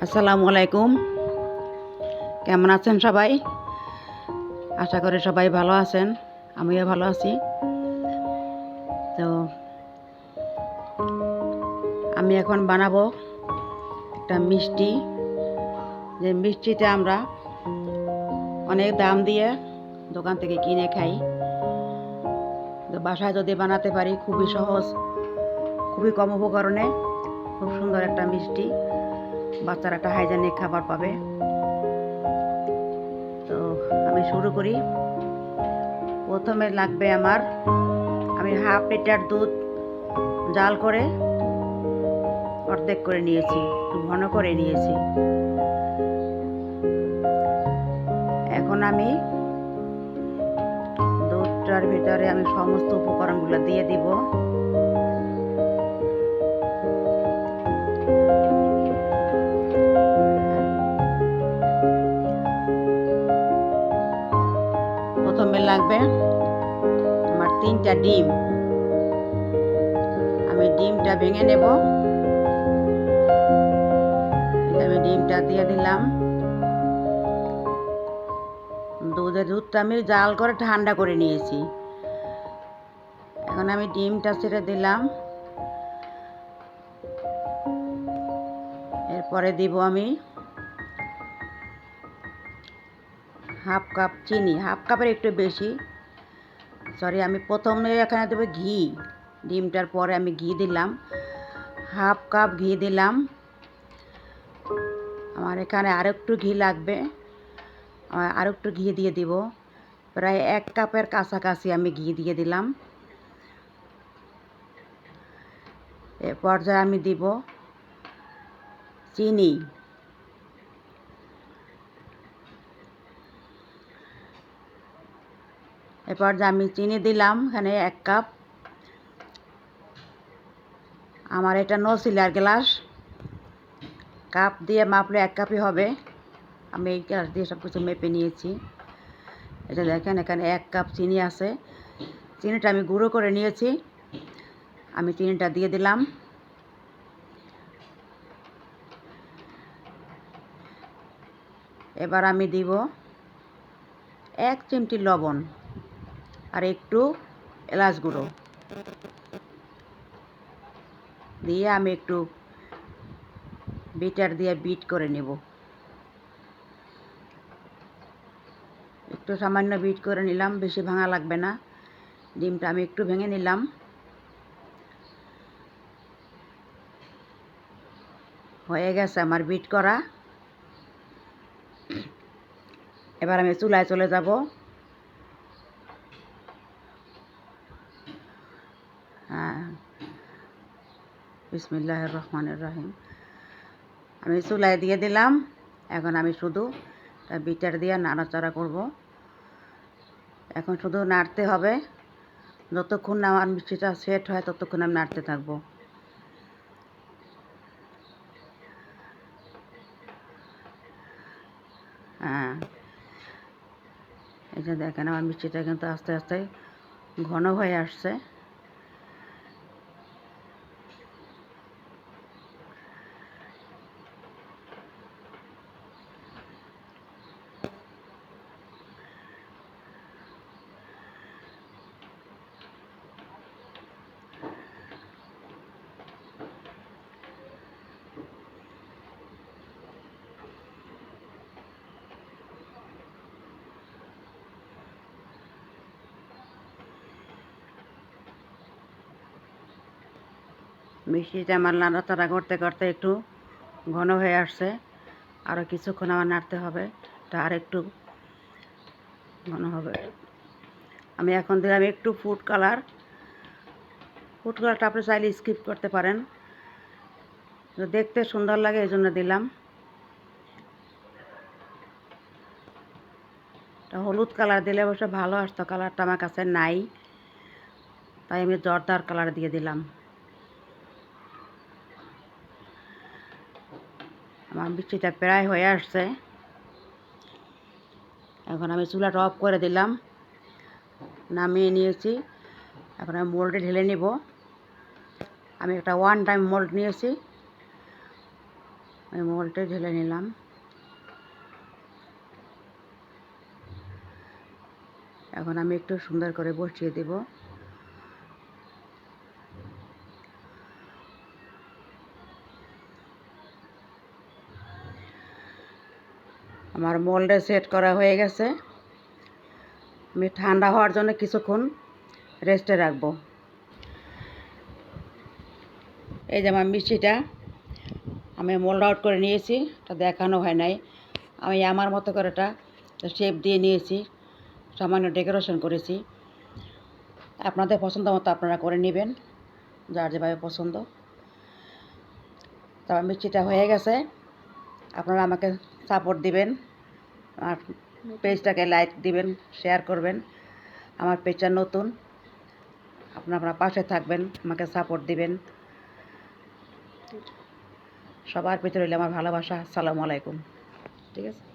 আসসালামু আলাইকুম। কেমন আছেন সবাই? আশা করি সবাই ভালো আছেন, আমিও ভালো আছি। তো আমি এখন বানাবো একটা মিষ্টি, যে মিষ্টিটা আমরা অনেক দাম দিয়ে দোকান থেকে কিনে খাই। তো বাসায় যদি বানাতে পারি, খুবই সহজ, খুবই কম উপকরণে খুব সুন্দর একটা মিষ্টি, বাচ্চারা একটা হাইজেনিক খাবার পাবে। তো আমি শুরু করি। প্রথমে লাগবে আমি হাফ লিটার দুধ জাল করে অর্ধেক করে নিয়েছি, একটু ঘন করে নিয়েছি। এখন আমি দুধটার ভিতরে সমস্ত উপকরণগুলো দিয়ে দিব। প্রথমে লাগবে আমার 3টা ডিম। আমি ডিমটা ভেঙে নেব। আমি ডিমটা দিয়ে দিলাম। দুধটা আমি জাল করে ঠান্ডা করে নিয়েছি। এখন আমি ডিমটা ছেড়ে দিলাম। এরপরে দিব আমি হাফ কাপ চিনি, হাফ কাপের একটু বেশি, সরি। আমি প্রথমে এখানে দেবো ঘি। ডিমটার পরে আমি ঘি দিলাম, হাফ কাপ ঘি দিলাম। আমার এখানে আরও একটু ঘি লাগবে, আরও একটু ঘি দিয়ে দিব। প্রায় 1 কাপের কাছাকাছি আমি ঘি দিয়ে দিলাম। এ পর্যায়ে আমি দিব চিনি। এরপর আমি চিনি দিলাম এখানে 1 কাপ। আমার এটা নো সিলার গ্লাস, কাপ দিয়ে মাপলে 1 কাপই হবে। আমি এই গ্লাস দিয়ে সব কিছু মেপে নিয়েছি। এটা দেখেন, এখানে 1 কাপ চিনি আছে। চিনিটা আমি গুঁড়ো করে নিয়েছি। আমি চিনিটা দিয়ে দিলাম। এবার আমি দিব 1 চিমটি লবণ আর একটু এলাচ গুঁড়ো দিয়ে আমি একটু বিটার দিয়ে বিট করে নেব। একটু সামান্য বিট করে নিলাম, বেশি ভাঙা লাগবে না। ডিমটা আমি একটু ভেঙে নিলাম। হয়ে গেছে আমার বিট করা। এবার আমি চুলায় চলে যাব। বিসমিল্লাহির রহমানির রহিম। আমি চুলায় দিয়ে দিলাম। এখন আমি শুধু বিটার দিয়ে নাড়াচাড়া করব। এখন শুধু নাড়তে হবে, যতক্ষণ না আমার মিষ্টিটা সেট হয় ততক্ষণ আমি নাড়তে থাকবো। এই যে দেখেন, আমার মিষ্টিটা কিন্তু আস্তে আস্তে ঘন হয়ে আসছে। মিষ্টিটা আমার নাড়াচাড়া করতে করতে একটু ঘন হয়ে আসছে। আরও কিছুক্ষণ আমার নাড়তে হবে, এটা আর একটু ঘন হবে। আমি এখন দিলাম একটু ফুড কালার। ফুড কালারটা আপনি চাইলে স্কিপ করতে পারেন, দেখতে সুন্দর লাগে এই জন্য দিলাম। হলুদ কালার দিলে অবশ্য ভালো আসতো, কালারটা আমার কাছে নাই, তাই আমি জর্দার কালার দিয়ে দিলাম। আমার মিষ্টিটা প্রায় হয়ে আসছে। এখন আমি চুলাটা অফ করে দিলাম, নামিয়ে নিয়েছি। এখন আমি মোল্ডে ঢেলে নিব। আমি একটা 1 টাইম মোল্ড নিয়েছি, আমি মোলটা ঢেলে নিলাম। এখন আমি একটু সুন্দর করে বসিয়ে দেব। আমার মোল্ডে সেট করা হয়ে গেছে। আমি ঠান্ডা হওয়ার জন্য কিছুক্ষণ রেস্টে রাখবো। এই যে আমার মিষ্টিটা আমি মোল্ড আউট করে নিয়েছি, এটা দেখানো হয় নাই। আমি আমার মতো করে এটা শেপ দিয়ে নিয়েছি, সামান্য ডেকোরেশন করেছি। আপনাদের পছন্দ মতো আপনারা করে নেবেন, যার যেভাবে পছন্দ। তারপর মিষ্টিটা হয়ে গেছে। আপনারা আমাকে সাপোর্ট দিবেন, আর পেজটাকে লাইক দিবেন, শেয়ার করবেন। আমার পেজটা নতুন, আপনারা পাশে থাকবেন, আমাকে সাপোর্ট দিবেন। সবার ভিতরে রইল আমার ভালোবাসা। আসসালামু আলাইকুম। ঠিক আছে।